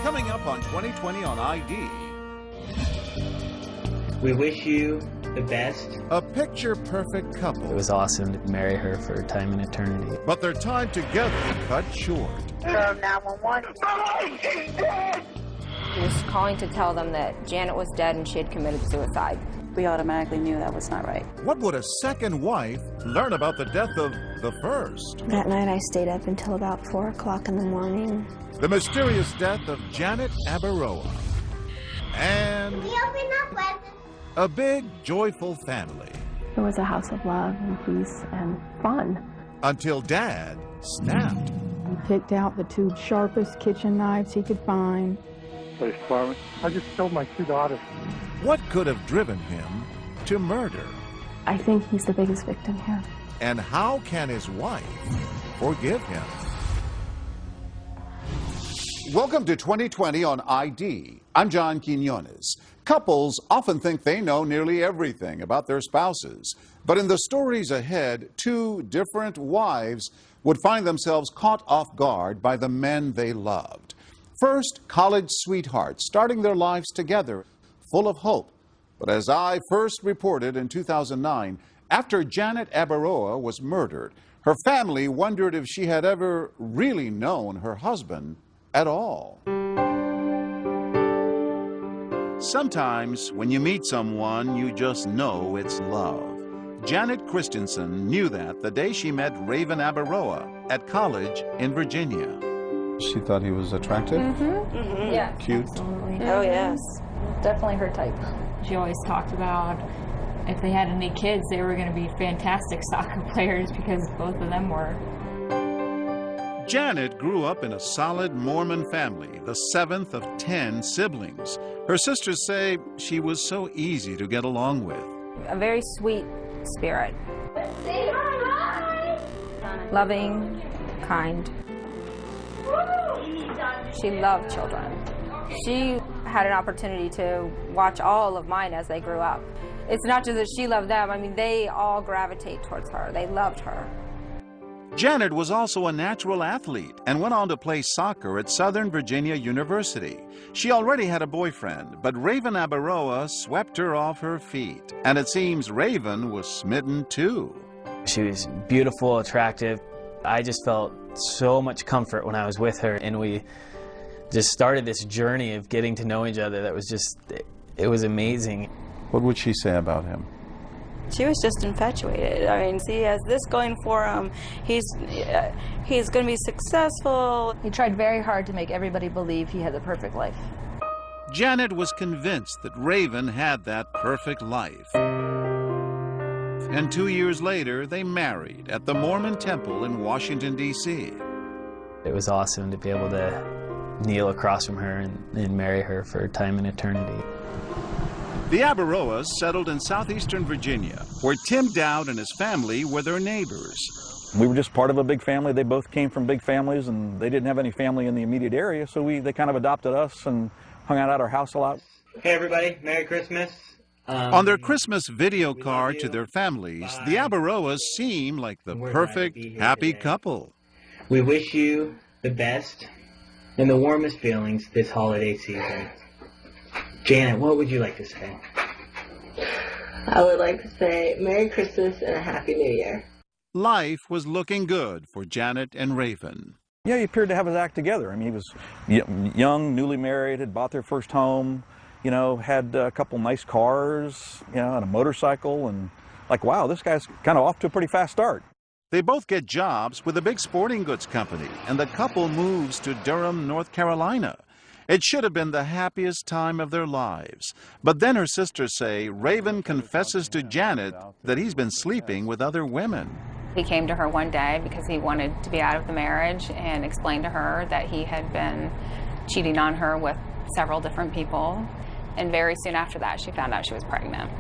Coming up on 2020 on ID. We wish you the best. A picture-perfect couple. It was awesome to marry her for time and eternity. But their time together cut short. 911. He was calling to tell them that Janet was dead and she had committed suicide. We automatically knew that was not right. What would a second wife learn about the death of the first? That night I stayed up until about 4 o'clock in the morning. The mysterious death of Janet Abaroa. And a big, joyful family. It was a house of love and peace and fun. Until Dad snapped. He picked out the 2 sharpest kitchen knives he could find. Police department. I just killed my 2 daughters. What could have driven him to murder? I think he's the biggest victim here. And how can his wife forgive him? Welcome to 2020 on ID. I'm John Quinones. Couples often think they know nearly everything about their spouses. But in the stories ahead, 2 different wives would find themselves caught off guard by the men they loved. First, college sweethearts starting their lives together, full of hope. But as I first reported in 2009, after Janet Abaroa was murdered, her family wondered if she had ever really known her husband at all. Sometimes when you meet someone, you just know it's love. Janet Christensen knew that the day she met Raven Abaroa at college in Virginia. She thought he was attractive? Yeah. Cute? Absolutely. Oh, yes. Definitely her type. She always talked about if they had any kids, they were going to be fantastic soccer players because both of them were. Janet grew up in a solid Mormon family, the 7th of 10 siblings. Her sisters say she was so easy to get along with. A very sweet spirit. Loving, kind. She loved children. She had an opportunity to watch all of mine as they grew up. It's not just that she loved them, I mean, they all gravitate towards her. They loved her. Janet was also a natural athlete and went on to play soccer at Southern Virginia University. She already had a boyfriend, but Raven Abaroa swept her off her feet. And it seems Raven was smitten too. She was beautiful, attractive. I just felt so much comfort when I was with her, and we just started this journey of getting to know each other that was just, it was amazing. What would she say about him? She was just infatuated. I mean, he has this going for him. He's going to be successful. He tried very hard to make everybody believe he had the perfect life. Janet was convinced that Raven had that perfect life. And 2 years later, they married at the Mormon Temple in Washington, D.C. It was awesome to be able to kneel across from her and marry her for time and eternity. The Abaroas settled in southeastern Virginia, where Tim Dowd and his family were their neighbors. We were just part of a big family. They both came from big families, and they didn't have any family in the immediate area, so they kind of adopted us and hung out at our house a lot. Hey everybody, Merry Christmas. On their Christmas video card to their families, the Abaroas seem like the perfect, happy couple. We wish you the best and the warmest feelings this holiday season. Janet, what would you like to say? I would like to say Merry Christmas and a Happy New Year. Life was looking good for Janet and Raven. Yeah, he appeared to have his act together. I mean, he was young, newly married, had bought their first home, you know, had a couple nice cars, you know, and a motorcycle, and like, wow, this guy's kind of off to a pretty fast start. They both get jobs with a big sporting goods company, and the couple moves to Durham, North Carolina. It should have been the happiest time of their lives. But then her sisters say Raven confesses to Janet that he's been sleeping with other women. He came to her one day because he wanted to be out of the marriage and explained to her that he had been cheating on her with several different people. And very soon after that, she found out she was pregnant.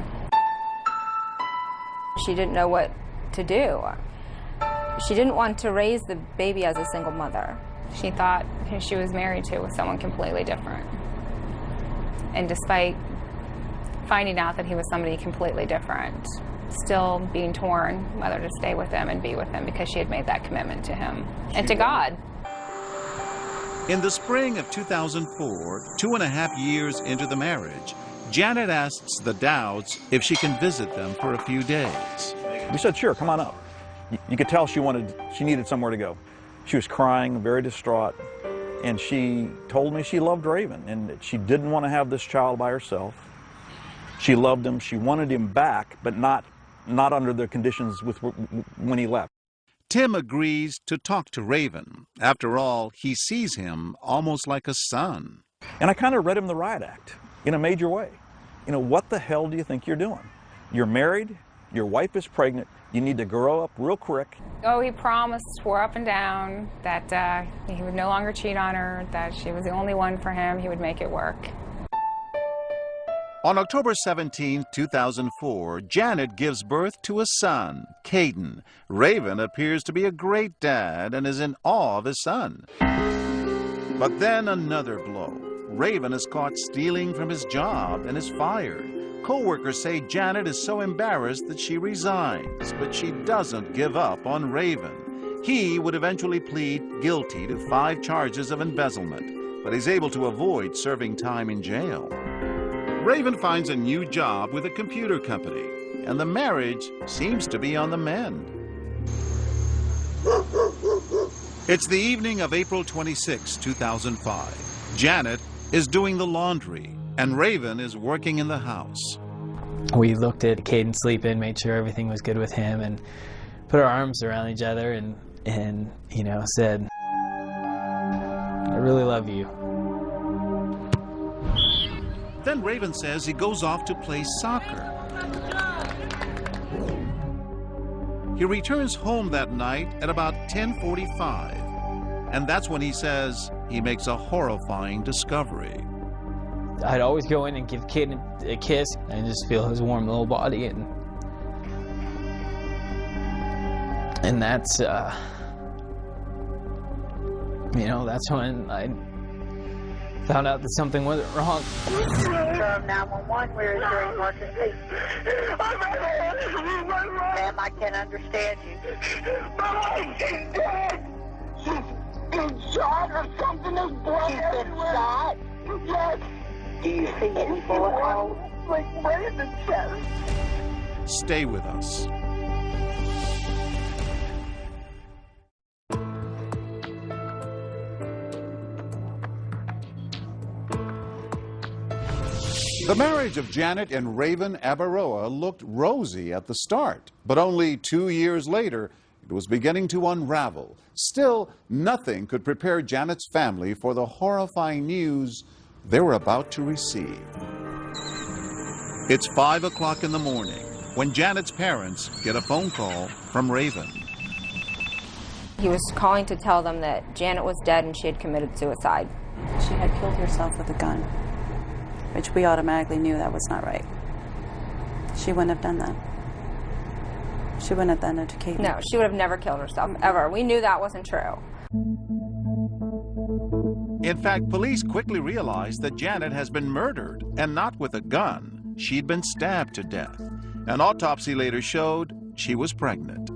She didn't know what to do. She didn't want to raise the baby as a single mother. She thought who she was married to was someone completely different. And despite finding out that he was somebody completely different, still being torn whether to stay with him and be with him because she had made that commitment to him and to God. In the spring of 2004, 2.5 years into the marriage, Janet asks the Dowds if she can visit them for a few days. We said, sure, come on up. You could tell she needed somewhere to go. She was crying, very distraught, and she told me she loved Raven and that she didn't want to have this child by herself. She loved him, she wanted him back, but not under the conditions when he left. Tim agrees to talk to Raven. After all, he sees him almost like a son. And I kind of read him the riot act in a major way. You know, what the hell do you think you're doing? You're married, your wife is pregnant, you need to grow up real quick. Oh, he promised, swore up and down that he would no longer cheat on her, that she was the only one for him, he would make it work. On October 17, 2004, Janet gives birth to a son, Caden. Raven appears to be a great dad and is in awe of his son. But then another blow. Raven is caught stealing from his job and is fired. Co-workers say Janet is so embarrassed that she resigns, but she doesn't give up on Raven. He would eventually plead guilty to 5 charges of embezzlement, but he's able to avoid serving time in jail. Raven finds a new job with a computer company, and the marriage seems to be on the mend. It's the evening of April 26, 2005. Janet is doing the laundry, and Raven is working in the house. We looked at Caden sleeping, made sure everything was good with him, and put our arms around each other and you know, said, "I really love you." Then Raven says he goes off to play soccer. He returns home that night at about 10:45, and that's when he says he makes a horrifying discovery. I'd always go in and give Caden a kiss and just feel his warm little body, and that's you know, that's when I found out that something wasn't wrong. From 911, where is your emergency? Ma'am, I can't understand you. My wife is dead. She's been shot or something is blood. She's been shot? Yes. Do you see any bullet holes? Like right in the chest. Stay with us. The marriage of Janet and Raven Abaroa looked rosy at the start, but only 2 years later, it was beginning to unravel. Still, nothing could prepare Janet's family for the horrifying news they were about to receive. It's 5 o'clock in the morning when Janet's parents get a phone call from Raven. He was calling to tell them that Janet was dead and she had committed suicide. She had killed herself with a gun, which we automatically knew that was not right. She wouldn't have done that. She wouldn't have done it to Caden. No, she would have never killed herself, ever. We knew that wasn't true. In fact, police quickly realized that Janet has been murdered, and not with a gun. She'd been stabbed to death. An autopsy later showed she was pregnant.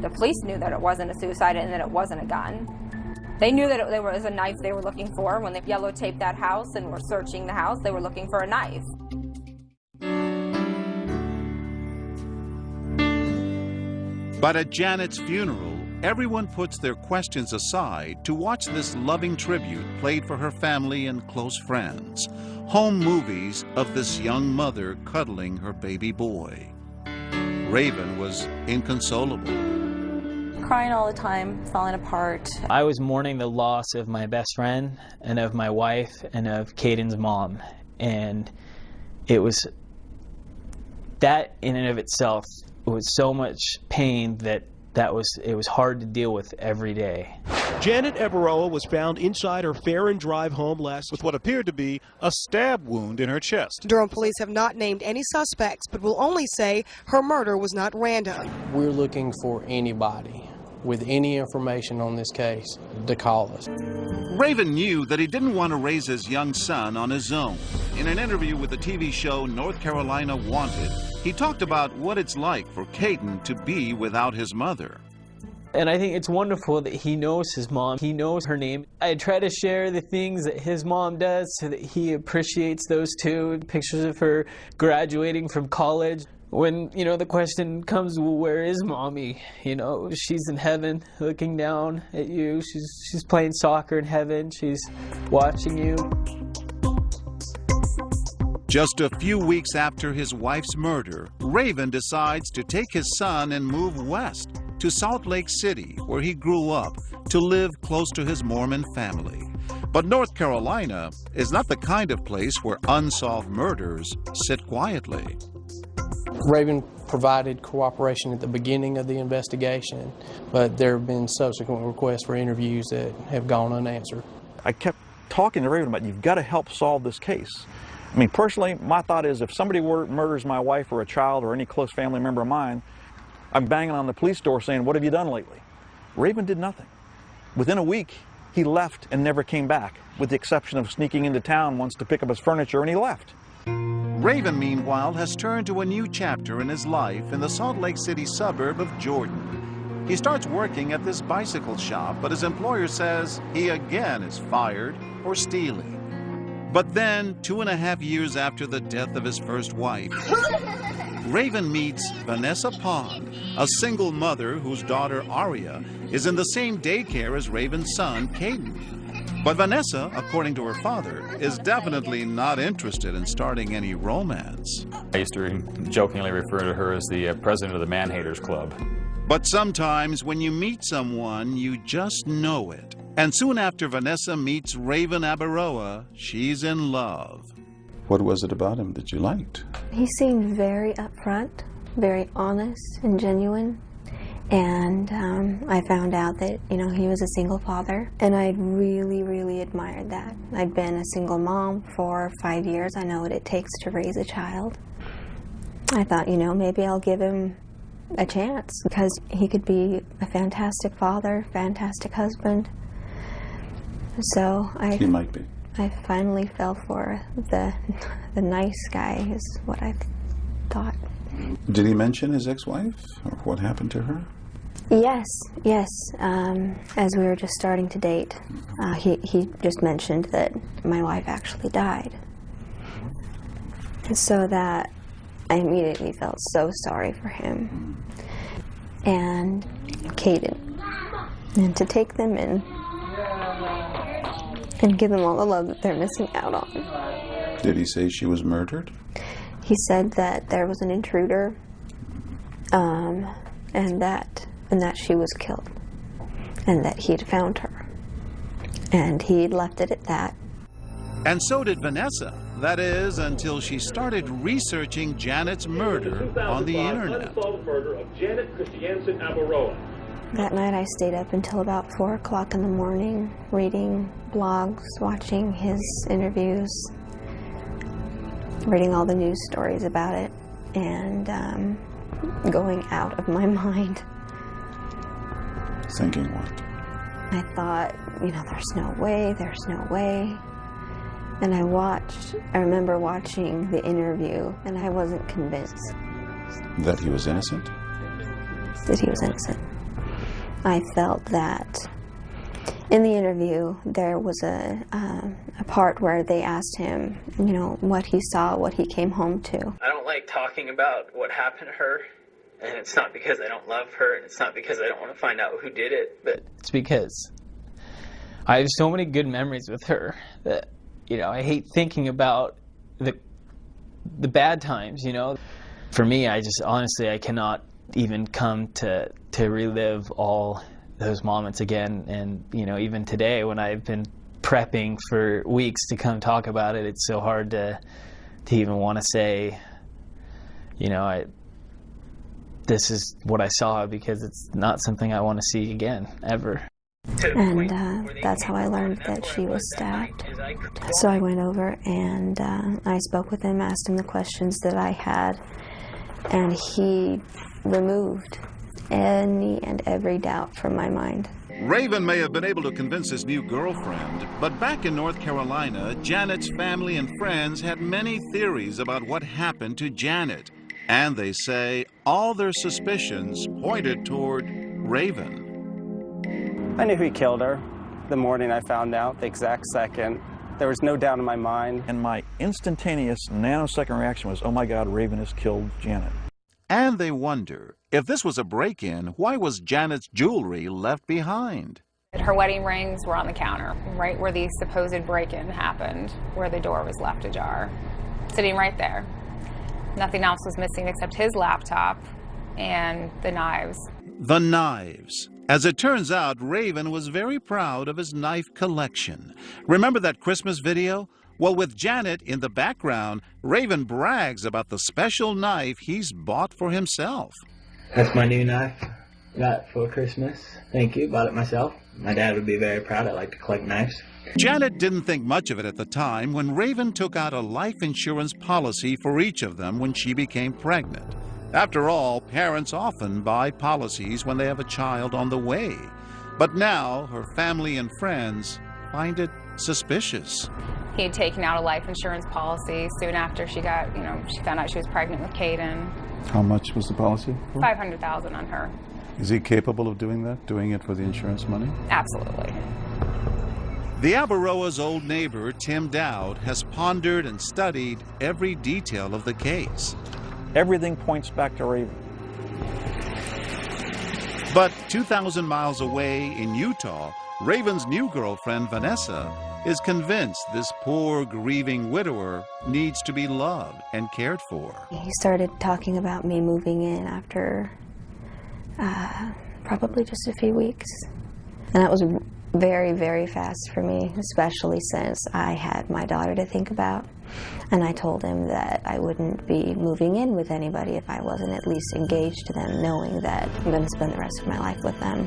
The police knew that it wasn't a suicide and that it wasn't a gun. They knew that there was a knife they were looking for. When they yellow taped that house and were searching the house, they were looking for a knife. But at Janet's funeral, everyone puts their questions aside to watch this loving tribute played for her family and close friends. Home movies of this young mother cuddling her baby boy. Raven was inconsolable. Crying all the time, falling apart. I was mourning the loss of my best friend and of my wife and of Caden's mom. And it was, that in and of itself was so much pain that it was hard to deal with every day. Janet Abaroa was found inside her Farron Drive home last with what appeared to be a stab wound in her chest. Durham police have not named any suspects, but will only say her murder was not random. We're looking for anybody with any information on this case to call us. Raven knew that he didn't want to raise his young son on his own. In an interview with the TV show North Carolina Wanted, he talked about what it's like for Caden to be without his mother. And I think it's wonderful that he knows his mom. He knows her name. I try to share the things that his mom does so that he appreciates those too. Pictures of her graduating from college. When, you know, the question comes, well, where is mommy? You know, she's in heaven looking down at you. She's playing soccer in heaven. She's watching you. Just a few weeks after his wife's murder, Raven decides to take his son and move west to Salt Lake City, where he grew up, to live close to his Mormon family. But North Carolina is not the kind of place where unsolved murders sit quietly. Raven provided cooperation at the beginning of the investigation, but there have been subsequent requests for interviews that have gone unanswered. I kept talking to Raven about, you've got to help solve this case. I mean, personally, my thought is if somebody murders my wife or a child or any close family member of mine, I'm banging on the police door saying, what have you done lately? Raven did nothing. Within a week, he left and never came back, with the exception of sneaking into town once to pick up his furniture, and he left. Raven, meanwhile, has turned to a new chapter in his life in the Salt Lake City suburb of Jordan. He starts working at this bicycle shop, but his employer says he again is fired for stealing. But then, 2.5 years after the death of his first wife, Raven meets Vanessa Pond, a single mother whose daughter, Aria, is in the same daycare as Raven's son, Caden. But Vanessa, according to her father, is definitely not interested in starting any romance. I used to jokingly refer to her as the president of the Man-Haters Club. But sometimes when you meet someone, you just know it. And soon after Vanessa meets Raven Abaroa, she's in love. What was it about him that you liked? He seemed very upfront, very honest and genuine. And I found out that, you know, he was a single father. And I really, really admired that. I'd been a single mom for 5 years. I know what it takes to raise a child. I thought, you know, maybe I'll give him a chance because he could be a fantastic father, fantastic husband. So He might be. I finally fell for the nice guy is what I thought. Did he mention his ex-wife or what happened to her? Yes. As we were just starting to date, he just mentioned that my wife actually died. And so that I immediately felt so sorry for him and Caden, and to take them in and give them all the love that they're missing out on. Did he say she was murdered? He said that there was an intruder, and that she was killed, and that he'd found her, and he'd left it at that. And so did Vanessa. That is, until she started researching Janet's murder on the internet. Murder of Janet Christiansen Abaroa. That night I stayed up until about 4 o'clock in the morning, reading blogs, watching his interviews, reading all the news stories about it, and going out of my mind. Thinking what? I thought, you know, there's no way. And I remember watching the interview, and I wasn't convinced. That he was innocent? That he was innocent. I felt that in the interview there was a part where they asked him, you know, what he saw, what he came home to. I don't like talking about what happened to her, and it's not because I don't love her, and it's not because I don't want to find out who did it, but it's because I have so many good memories with her that, you know, I hate thinking about the bad times, you know. For me, I just, honestly, I cannot even come to relive all those moments again. And, you know, even today when I've been prepping for weeks to come talk about it, it's so hard to even want to say, you know, this is what I saw, because it's not something I want to see again, ever. And that's how I learned that she was stabbed. So I went over and I spoke with him, asked him the questions that I had, and he removed any and every doubt from my mind. Raven may have been able to convince his new girlfriend, but back in North Carolina, Janet's family and friends had many theories about what happened to Janet. And they say all their suspicions pointed toward Raven. I knew he killed her the morning I found out, the exact second. There was no doubt in my mind. And my instantaneous nanosecond reaction was, oh my God, Raven has killed Janet. And they wonder, if this was a break-in, why was Janet's jewelry left behind? Her wedding rings were on the counter, right where the supposed break-in happened, where the door was left ajar. Sitting right there. Nothing else was missing except his laptop and the knives. The knives. As it turns out, Raven was very proud of his knife collection. Remember that Christmas video? Well, with Janet in the background, Raven brags about the special knife he's bought for himself. That's my new knife. Got it for Christmas. Thank you. Bought it myself. My dad would be very proud. I like to collect knives. Janet didn't think much of it at the time when Raven took out a life insurance policy for each of them when she became pregnant. After all, parents often buy policies when they have a child on the way. But now her family and friends find it suspicious. He had taken out a life insurance policy soon after she got, she found out she was pregnant with Caden. How much was the policy for? $500,000 on her. Is he capable of doing that, doing it for the insurance money? Absolutely. The Abaroa's old neighbor, Tim Dowd, has pondered and studied every detail of the case. Everything points back to Raven. But 2,000 miles away in Utah, Raven's new girlfriend, Vanessa, is convinced this poor, grieving widower needs to be loved and cared for. He started talking about me moving in after probably just a few weeks. And that was very, very fast for me, especially since I had my daughter to think about. And I told him that I wouldn't be moving in with anybody if I wasn't at least engaged to them, knowing that I'm going to spend the rest of my life with them.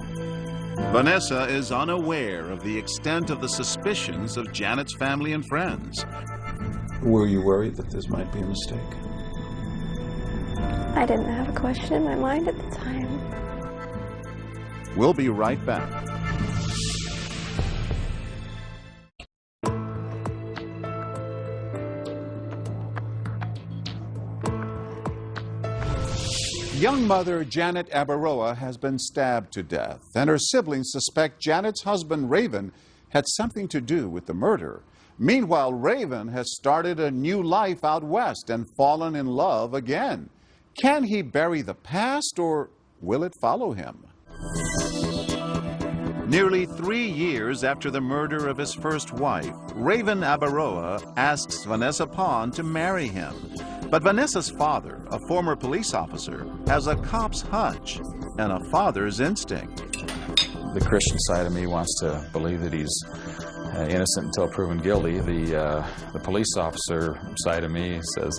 Vanessa is unaware of the extent of the suspicions of Janet's family and friends. Were you worried that this might be a mistake? I didn't have a question in my mind at the time. We'll be right back. Young mother Janet Abaroa has been stabbed to death, and her siblings suspect Janet's husband, Raven, had something to do with the murder. Meanwhile, Raven has started a new life out west and fallen in love again. Can he bury the past, or will it follow him? Nearly 3 years after the murder of his first wife, Raven Abaroa asks Vanessa Pond to marry him. But Vanessa's father, a former police officer, has a cop's hunch and a father's instinct. The Christian side of me wants to believe that he's innocent until proven guilty. The police officer side of me says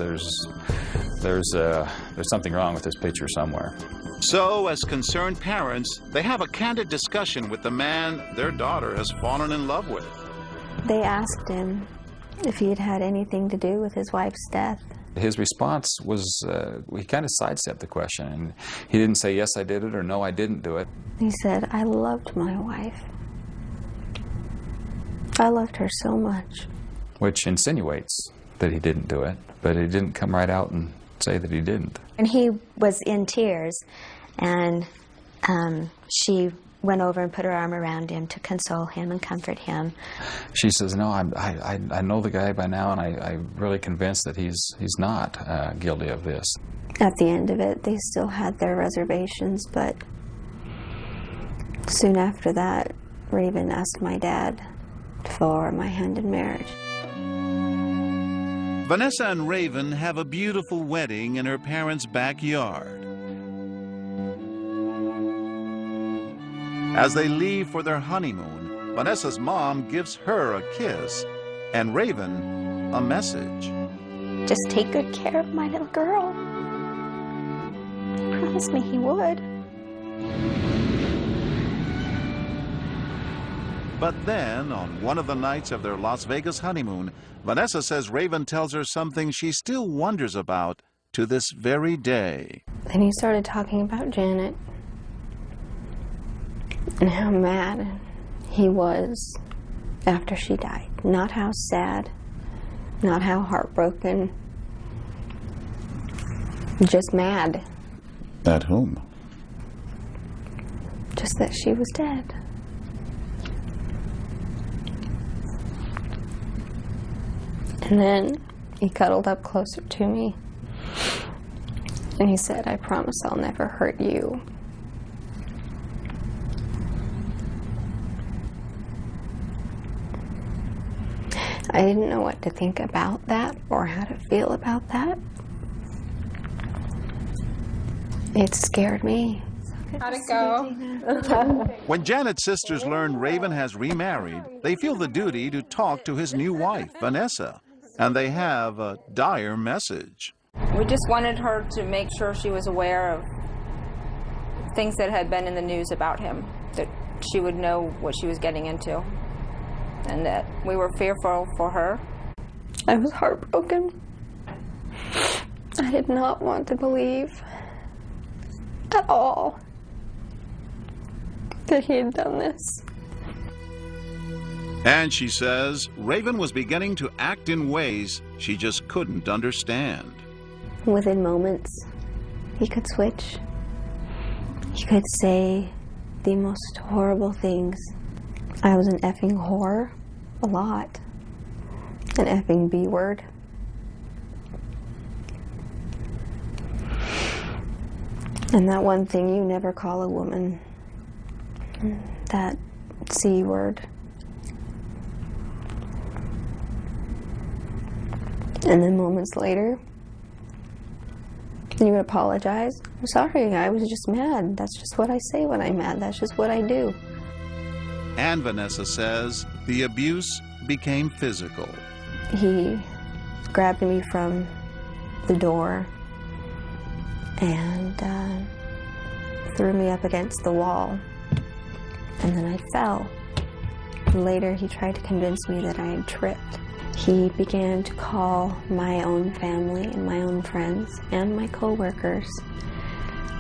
there's something wrong with this picture somewhere. So, as concerned parents, they have a candid discussion with the man their daughter has fallen in love with. They asked him if he had had anything to do with his wife's death. His response was, he kind of sidestepped the question, and he didn't say, yes, I did it, or no, I didn't do it. He said, I loved my wife. I loved her so much. Which insinuates that he didn't do it, but he didn't come right out and say that he didn't. And he was in tears, and she went over and put her arm around him to console him and comfort him. She says, no, I know the guy by now, and I'm really convinced that he's not guilty of this. At the end of it, they still had their reservations, but soon after that, Raven asked my dad for my hand in marriage. Vanessa and Raven have a beautiful wedding in her parents' backyard. As they leave for their honeymoon, Vanessa's mom gives her a kiss and Raven a message. Just take good care of my little girl. He promised me he would. But then, on one of the nights of their Las Vegas honeymoon, Vanessa says Raven tells her something she still wonders about to this very day. Then he started talking about Janet and how mad he was after she died. Not how sad, not how heartbroken, just mad. At whom? Just that she was dead. And then he cuddled up closer to me. And he said, "I promise I'll never hurt you." I didn't know what to think about that or how to feel about that. It scared me. How'd it go? When Janet's sisters learn Raven has remarried, they feel the duty to talk to his new wife, Vanessa, and they have a dire message. We just wanted her to make sure she was aware of things that had been in the news about him, that she would know what she was getting into, and that we were fearful for her. I was heartbroken. I did not want to believe at all that he had done this. And she says Raven was beginning to act in ways she just couldn't understand. Within moments, he could switch. He could say the most horrible things. I was an effing whore, a lot. An effing B word. And that one thing you never call a woman. That C word. And then moments later, you would apologize. "I'm sorry, I was just mad. That's just what I say when I'm mad. That's just what I do." And Vanessa says the abuse became physical. He grabbed me from the door and threw me up against the wall. And then I fell. Later, he tried to convince me that I had tripped. He began to call my own family and my own friends and my co-workers,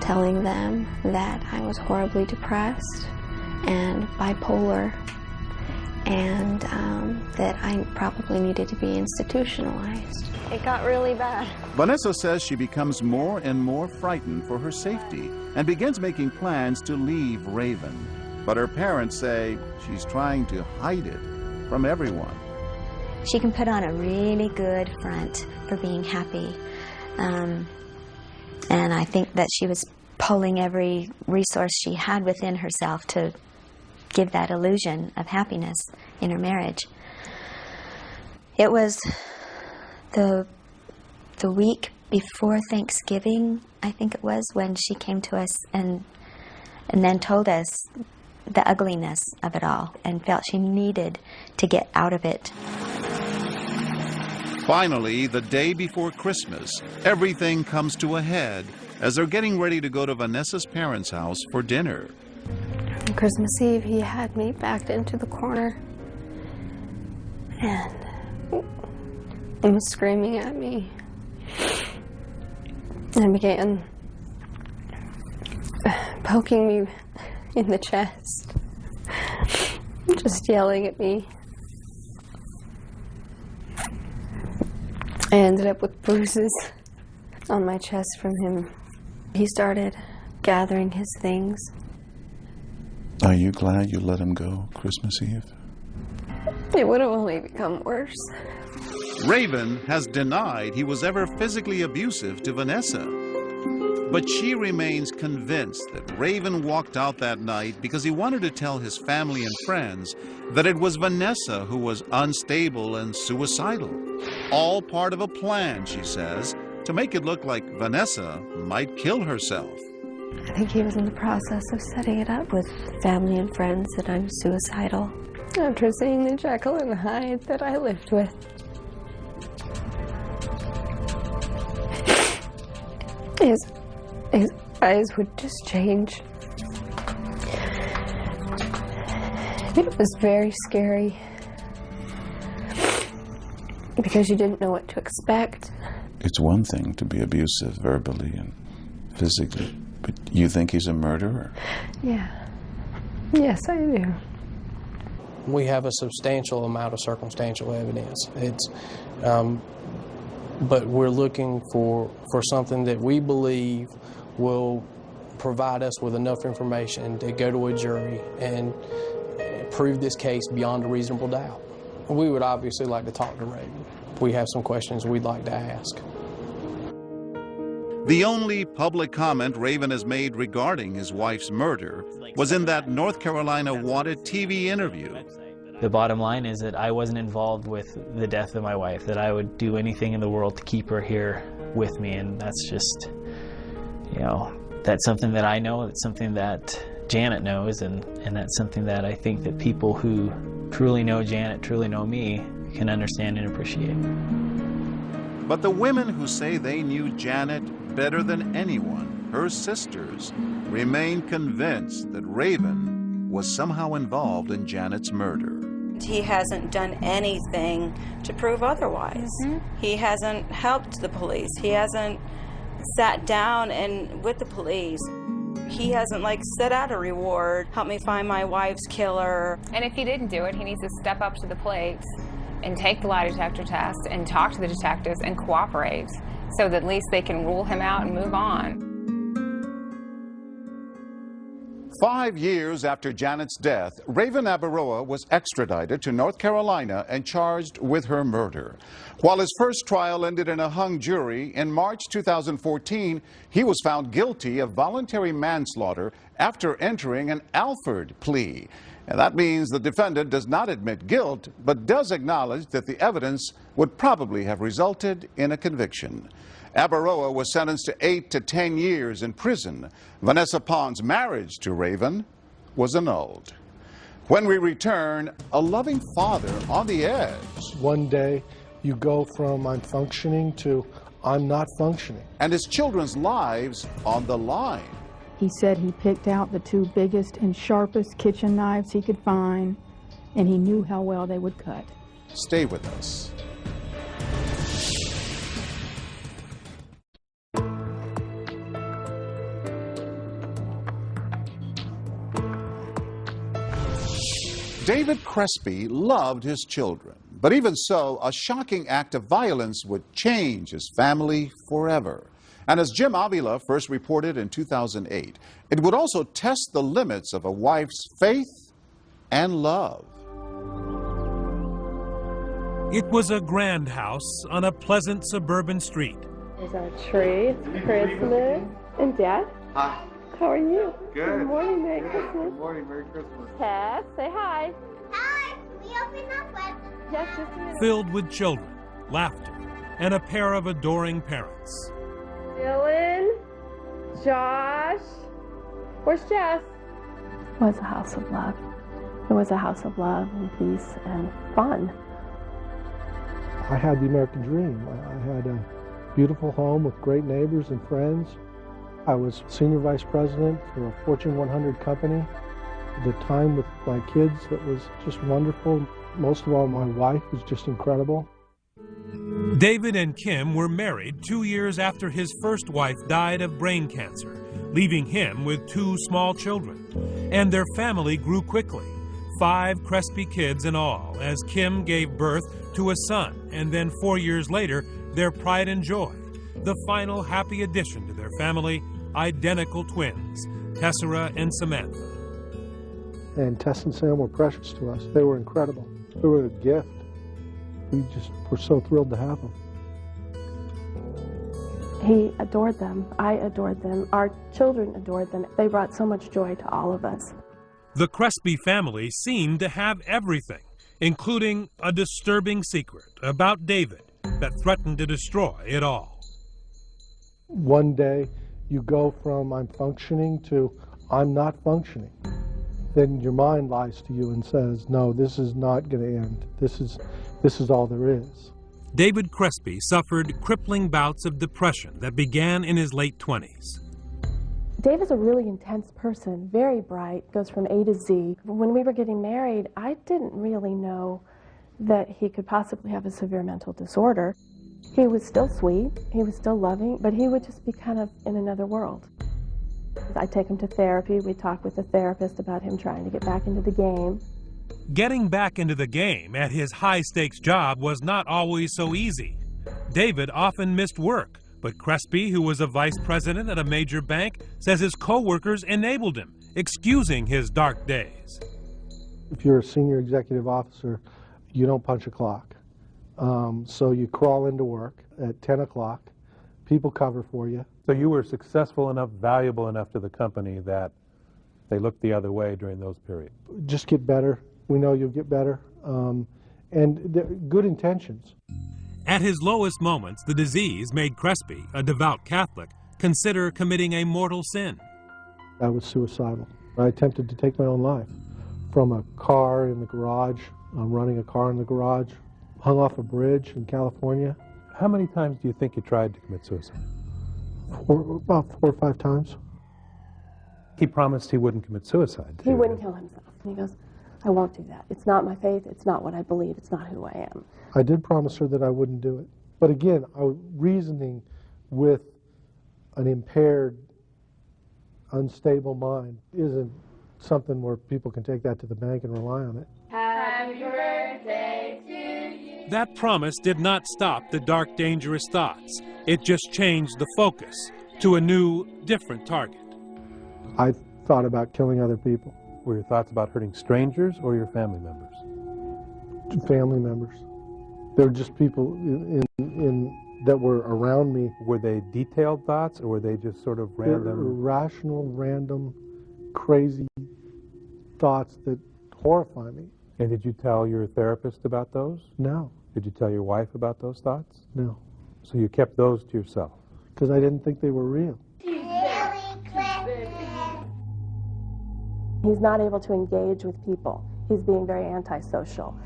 telling them that I was horribly depressed and bipolar, and that I probably needed to be institutionalized. It got really bad. Vanessa says she becomes more and more frightened for her safety and begins making plans to leave Raven. But her parents say she's trying to hide it from everyone. She can put on a really good front for being happy. And I think that she was pulling every resource she had within herself to give that illusion of happiness in her marriage. It was the week before Thanksgiving, I think it was, when she came to us and then told us the ugliness of it all and felt she needed to get out of it. Finally, the day before Christmas, everything comes to a head as they're getting ready to go to Vanessa's parents' house for dinner. On Christmas Eve, he had me backed into the corner and was screaming at me and began poking me in the chest, just yelling at me. I ended up with bruises on my chest from him. He started gathering his things. Are you glad you let him go Christmas Eve? It would have only become worse. Raven has denied he was ever physically abusive to Vanessa. But she remains convinced that Raven walked out that night because he wanted to tell his family and friends that it was Vanessa who was unstable and suicidal. All part of a plan, she says, to make it look like Vanessa might kill herself. I think he was in the process of setting it up with family and friends that I'm suicidal. After seeing the Jekyll and Hyde that I lived with. His eyes would just change. It was very scary because you didn't know what to expect. It's one thing to be abusive verbally and physically, but you think he's a murderer? Yeah. Yes, I do. We have a substantial amount of circumstantial evidence. But we're looking for something that we believe will provide us with enough information to go to a jury and prove this case beyond a reasonable doubt. We would obviously like to talk to Raven, we have some questions we'd like to ask. The only public comment Raven has made regarding his wife's murder was in that North Carolina Wanted TV interview. The bottom line is that I wasn't involved with the death of my wife, that I would do anything in the world to keep her here with me, and that's just, you know, that's something that I know, it's something that Janet knows, and that's something that I think that people who truly know Janet, truly know me, can understand and appreciate. But the women who say they knew Janet better than anyone, her sisters, remain convinced that Raven was somehow involved in Janet's murder. He hasn't done anything to prove otherwise. He hasn't helped the police. He hasn't sat down and with the police. He hasn't set out a reward, help me find my wife's killer. And if he didn't do it, he needs to step up to the plate and take the lie detector test and talk to the detectives and cooperate so that at least they can rule him out and move on. 5 years after Janet's death, Raven Abaroa was extradited to North Carolina and charged with her murder. While his first trial ended in a hung jury, in March 2014, he was found guilty of voluntary manslaughter after entering an Alford plea. And that means the defendant does not admit guilt, but does acknowledge that the evidence would probably have resulted in a conviction. Abaroa was sentenced to 8 to 10 years in prison. Vanessa Pond's marriage to Raven was annulled. When we return, a loving father on the edge. One day you go from I'm functioning to I'm not functioning. And his children's lives on the line. He said he picked out the 2 biggest and sharpest kitchen knives he could find, and he knew how well they would cut. Stay with us. David Crespi loved his children, but even so, a shocking act of violence would change his family forever. And as Jim Avila first reported in 2008, it would also test the limits of a wife's faith and love. It was a grand house on a pleasant suburban street. There's our tree. It's Christmas. And Dad? Hi. How are you? Good. Good morning, Merry Christmas. Good morning, Merry Christmas. Tess, say hi. Hi, we open up presents. Yes, just a minute. Filled with children, laughter, and a pair of adoring parents. Dylan, Josh, where's Jess? It was a house of love. It was a house of love and peace and fun. I had the American dream. I had a beautiful home with great neighbors and friends. I was senior vice president for a Fortune 100 company. The time with my kids, that was just wonderful. Most of all, my wife was just incredible. David and Kim were married 2 years after his first wife died of brain cancer, leaving him with 2 small children. And their family grew quickly, 5 Crespi kids in all, as Kim gave birth to a son, and then 4 years later, their pride and joy, the final happy addition to their family, identical twins, Tessera and Samantha. And Tess and Sam were precious to us. They were incredible. They were a gift. We just were so thrilled to have them. He adored them. I adored them. Our children adored them. They brought so much joy to all of us. The Crespi family seemed to have everything, including a disturbing secret about David that threatened to destroy it all. One day you go from I'm functioning to I'm not functioning. Then your mind lies to you and says, no, this is not going to end. This is all there is. David Crespi suffered crippling bouts of depression that began in his late 20s. Dave is a really intense person, very bright, goes from A to Z. When we were getting married, I didn't really know that he could possibly have a severe mental disorder. He was still sweet, he was still loving, but he would just be kind of in another world. I'd take him to therapy, we'd talk with the therapist about him trying to get back into the game. Getting back into the game at his high-stakes job was not always so easy. David often missed work, but Crespi, who was a vice president at a major bank, says his co-workers enabled him, excusing his dark days. If you're a senior executive officer, you don't punch a clock. So you crawl into work at 10 o'clock. People cover for you. So you were successful enough, valuable enough to the company that they looked the other way during those periods? Just get better. We know you'll get better. And good intentions. At his lowest moments, the disease made Crespi, a devout Catholic, consider committing a mortal sin. I was suicidal. I attempted to take my own life from a car in the garage, running a car in the garage, hung off a bridge in California. How many times do you think you tried to commit suicide? About 4 or 5 times. He promised he wouldn't commit suicide. He wouldn't kill himself. And he goes, I won't do that. It's not my faith. It's not what I believe. It's not who I am. I did promise her that I wouldn't do it. But again, I was reasoning with an impaired, unstable mind isn't something where people can take that to the bank and rely on it. Happy birthday to you. That promise did not stop the dark, dangerous thoughts. It just changed the focus to a new, different target. I thought about killing other people. Were your thoughts about hurting strangers or your family members? Family members. They were just people that were around me. Were they detailed thoughts, or were they just sort of random? Irrational, random, crazy thoughts that horrify me. And did you tell your therapist about those? No. Did you tell your wife about those thoughts? No. So you kept those to yourself? Because I didn't think they were real. He's not able to engage with people. He's being very antisocial.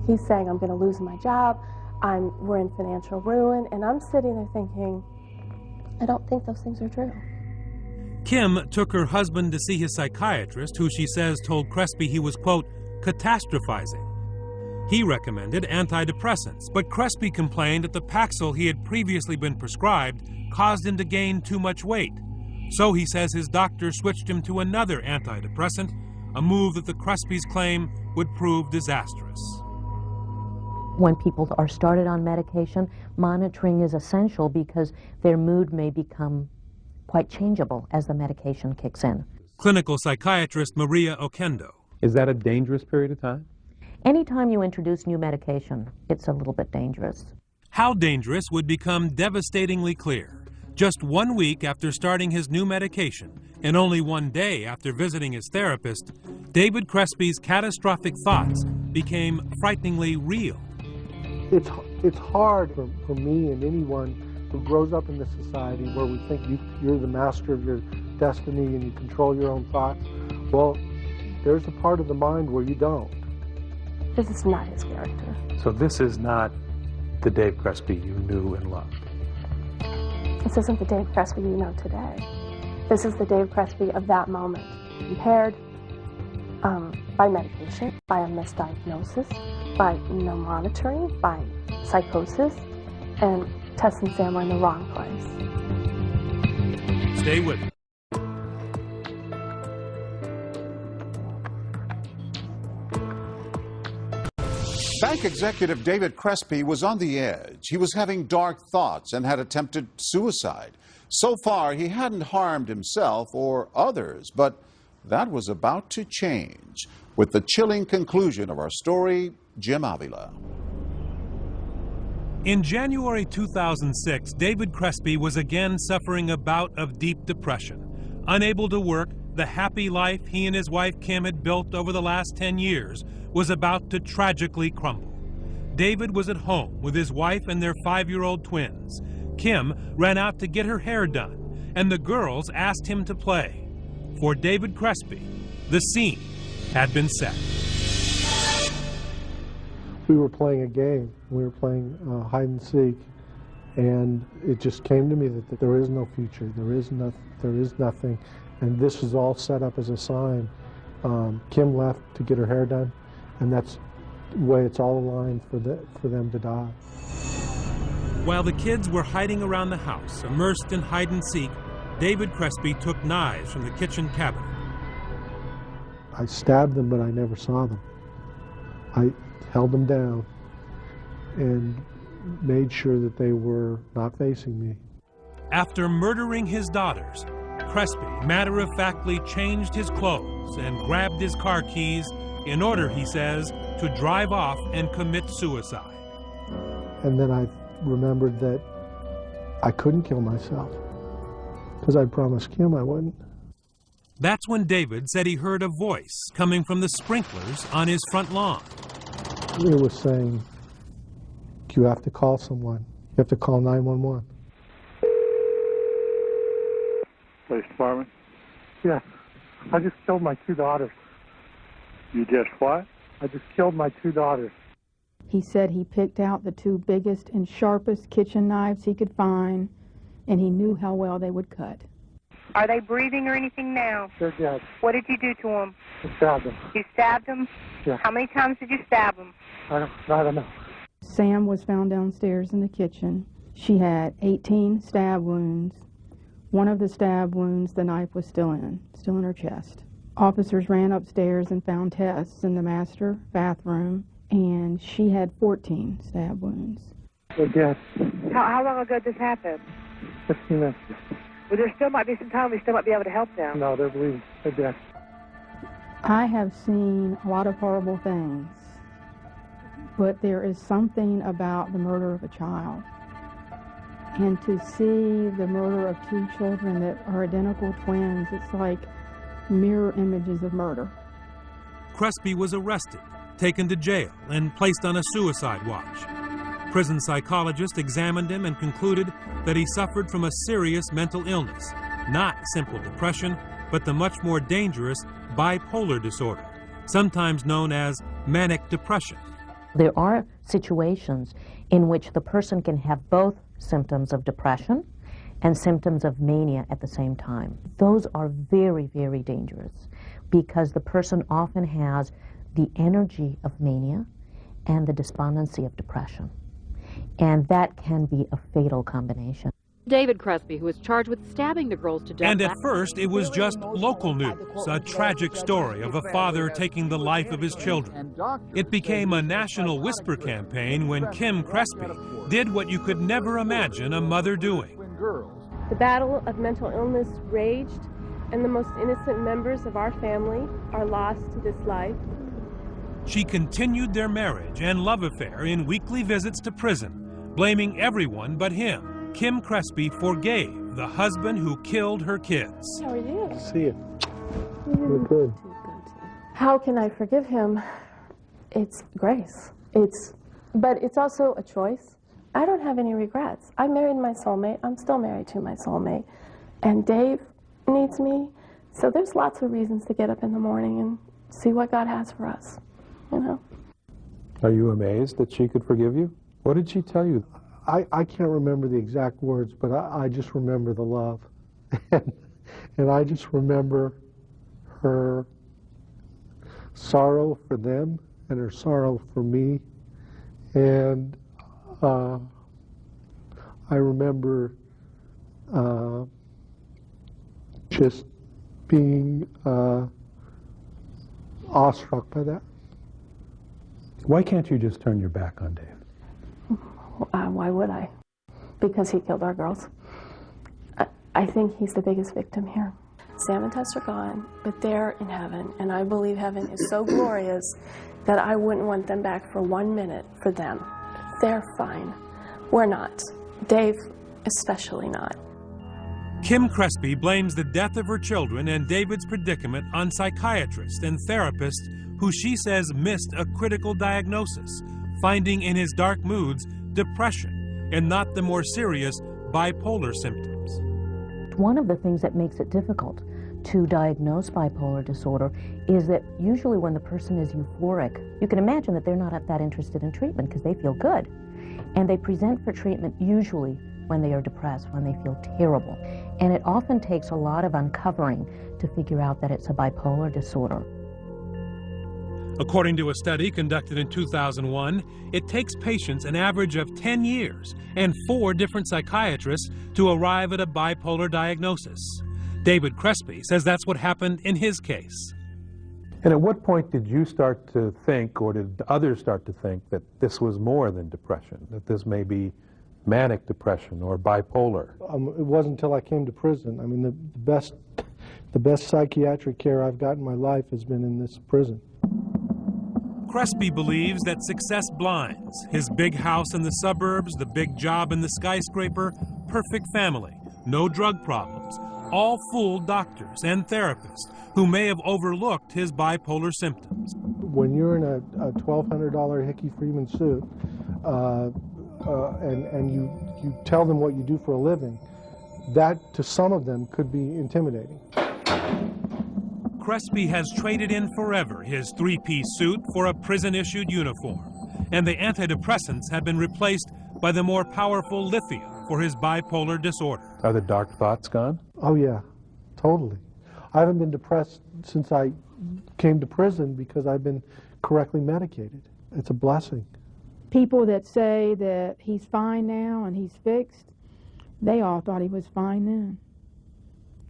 He's saying, I'm going to lose my job, we're in financial ruin, and I'm sitting there thinking, I don't think those things are true. Kim took her husband to see his psychiatrist, who she says told Crespi he was, quote, catastrophizing. He recommended antidepressants, but Crespi complained that the Paxil he had previously been prescribed caused him to gain too much weight. So he says his doctor switched him to another antidepressant, a move that the Crespis claim would prove disastrous. When people are started on medication, monitoring is essential because their mood may become quite changeable as the medication kicks in. Clinical psychiatrist Maria Oquendo. Is that a dangerous period of time? Anytime you introduce new medication, it's a little bit dangerous. How dangerous would become devastatingly clear. Just 1 week after starting his new medication, and only 1 day after visiting his therapist, David Crespi's catastrophic thoughts became frighteningly real. It's hard for me and anyone who grows up in this society where we think you're the master of your destiny and you control your own thoughts. Well, there's a part of the mind where you don't. This is not his character. So this is not the Dave Crespi you knew and loved? This isn't the Dave Crespi you know today. This is the Dave Crespi of that moment. Impaired by medication, by a misdiagnosis, by no monitoring, by psychosis, and Tess and Sam were in the wrong place. Stay with me. Bank executive David Crespi was on the edge. He was having dark thoughts and had attempted suicide. So far, he hadn't harmed himself or others, but that was about to change. With the chilling conclusion of our story, Jim Avila. In January 2006, David Crespi was again suffering a bout of deep depression. Unable to work, the happy life he and his wife Kim had built over the last 10 years was about to tragically crumble. David was at home with his wife and their 5-year-old twins. Kim ran out to get her hair done, and the girls asked him to play. For David Crespi, the scene had been set. We were playing a game. We were playing hide and seek, and it just came to me that there is no future. There is nothing, and this is all set up as a sign. Kim left to get her hair done, and that's the way it's all aligned for them to die. While the kids were hiding around the house, immersed in hide and seek, David Crespi took knives from the kitchen cabinet. I stabbed them, but I never saw them. I held them down and made sure that they were not facing me. After murdering his daughters, Crespi matter-of-factly changed his clothes and grabbed his car keys in order, he says, to drive off and commit suicide. And then I remembered that I couldn't kill myself because I promised Kim I wouldn't. That's when David said he heard a voice coming from the sprinklers on his front lawn. It was saying, you have to call someone. You have to call 911. Police department? Yeah, I just killed my 2 daughters. You just what? I just killed my 2 daughters. He said he picked out the 2 biggest and sharpest kitchen knives he could find, and he knew how well they would cut. Are they breathing or anything now? They're dead. What did you do to them? I stabbed them. You stabbed them? Yeah. How many times did you stab them? I don't know. Sam was found downstairs in the kitchen. She had 18 stab wounds. One of the stab wounds, the knife was still in her chest. Officers ran upstairs and found Tess in the master bathroom, and she had 14 stab wounds. They're dead. How long ago did this happen? 15 minutes. Well, there still might be some time. We still might be able to help them. No, they're bleeding. They're dead. I have seen a lot of horrible things, but there is something about the murder of a child. And to see the murder of 2 children that are identical twins, it's like mirror images of murder. Crespi was arrested, taken to jail, and placed on a suicide watch. Prison psychologists examined him and concluded that he suffered from a serious mental illness, not simple depression, but the much more dangerous bipolar disorder, sometimes known as manic depression. There are situations in which the person can have both symptoms of depression and symptoms of mania at the same time. Those are very, very dangerous because the person often has the energy of mania and the despondency of depression. And that can be a fatal combination. David Crespi, who was charged with stabbing the girls to death. And at first, it was just local news, a tragic story of a father taking the life of his children. It became a national whisper campaign when Kim Crespi did what you could never imagine a mother doing. The battle of mental illness raged, and the most innocent members of our family are lost to this life. She continued their marriage and love affair in weekly visits to prison, blaming everyone but him. Kim Crespi forgave the husband who killed her kids. How are you? See you. You're good. How can I forgive him? It's grace. But it's also a choice. I don't have any regrets. I married my soulmate. I'm still married to my soulmate. And Dave needs me. So there's lots of reasons to get up in the morning and see what God has for us, you know. Are you amazed that she could forgive you? What did she tell you? I can't remember the exact words, but I just remember the love. And I just remember her sorrow for them and her sorrow for me. And I remember just being awestruck by that. Why can't you just turn your back on Dave? Why would I? Because he killed our girls. I think he's the biggest victim here. Sam and Tess are gone, but they're in heaven, and I believe heaven is so glorious that I wouldn't want them back for 1 minute for them. They're fine. We're not. Dave, especially not. Kim Crespi blames the death of her children and David's predicament on psychiatrists and therapists who she says missed a critical diagnosis, finding in his dark moods depression and not the more serious bipolar symptoms. One of the things that makes it difficult to diagnose bipolar disorder is that usually when the person is euphoric, you can imagine that they're not that interested in treatment because they feel good. And they present for treatment usually when they are depressed, when they feel terrible. And it often takes a lot of uncovering to figure out that it's a bipolar disorder. According to a study conducted in 2001, it takes patients an average of 10 years and 4 different psychiatrists to arrive at a bipolar diagnosis. David Crespi says that's what happened in his case. And at what point did you start to think, or did others start to think, that this was more than depression, that this may be manic depression or bipolar? It wasn't until I came to prison. I mean, the best psychiatric care I've got in my life has been in this prison. Crespi believes that success blinds. His big house in the suburbs, the big job in the skyscraper, perfect family, no drug problems, all fooled doctors and therapists who may have overlooked his bipolar symptoms. When you're in a $1,200 Hickey Freeman suit and you tell them what you do for a living, that to some of them could be intimidating. Crespi has traded in forever his three-piece suit for a prison-issued uniform, and the antidepressants have been replaced by the more powerful lithium for his bipolar disorder. Are the dark thoughts gone? Oh yeah, totally. I haven't been depressed since I came to prison because I've been correctly medicated. It's a blessing. People that say that he's fine now and he's fixed, they all thought he was fine then.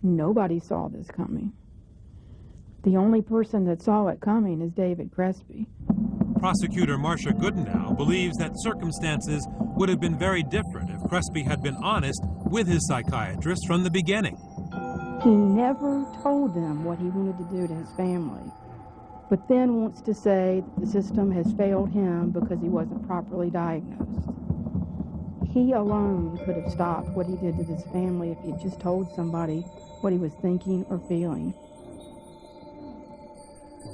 Nobody saw this coming. The only person that saw it coming is David Crespi. Prosecutor Marcia Goodenow believes that circumstances would have been very different if Crespi had been honest with his psychiatrist from the beginning. He never told them what he wanted to do to his family, but then wants to say that the system has failed him because he wasn't properly diagnosed. He alone could have stopped what he did to his family if he had just told somebody what he was thinking or feeling.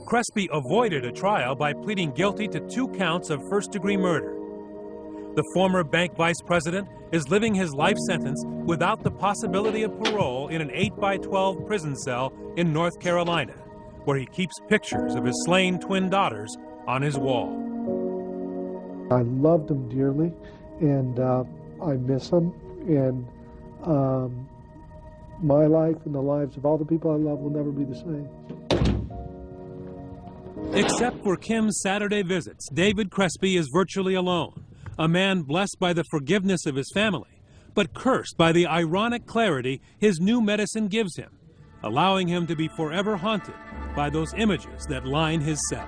Crespi avoided a trial by pleading guilty to 2 counts of first-degree murder. The former bank vice president is living his life sentence without the possibility of parole in an 8x12 prison cell in North Carolina, where he keeps pictures of his slain twin daughters on his wall. I loved him dearly, and I miss him, and my life and the lives of all the people I love will never be the same. Except for Kim's Saturday visits, David Crespi is virtually alone, a man blessed by the forgiveness of his family, but cursed by the ironic clarity his new medicine gives him, allowing him to be forever haunted by those images that line his cell.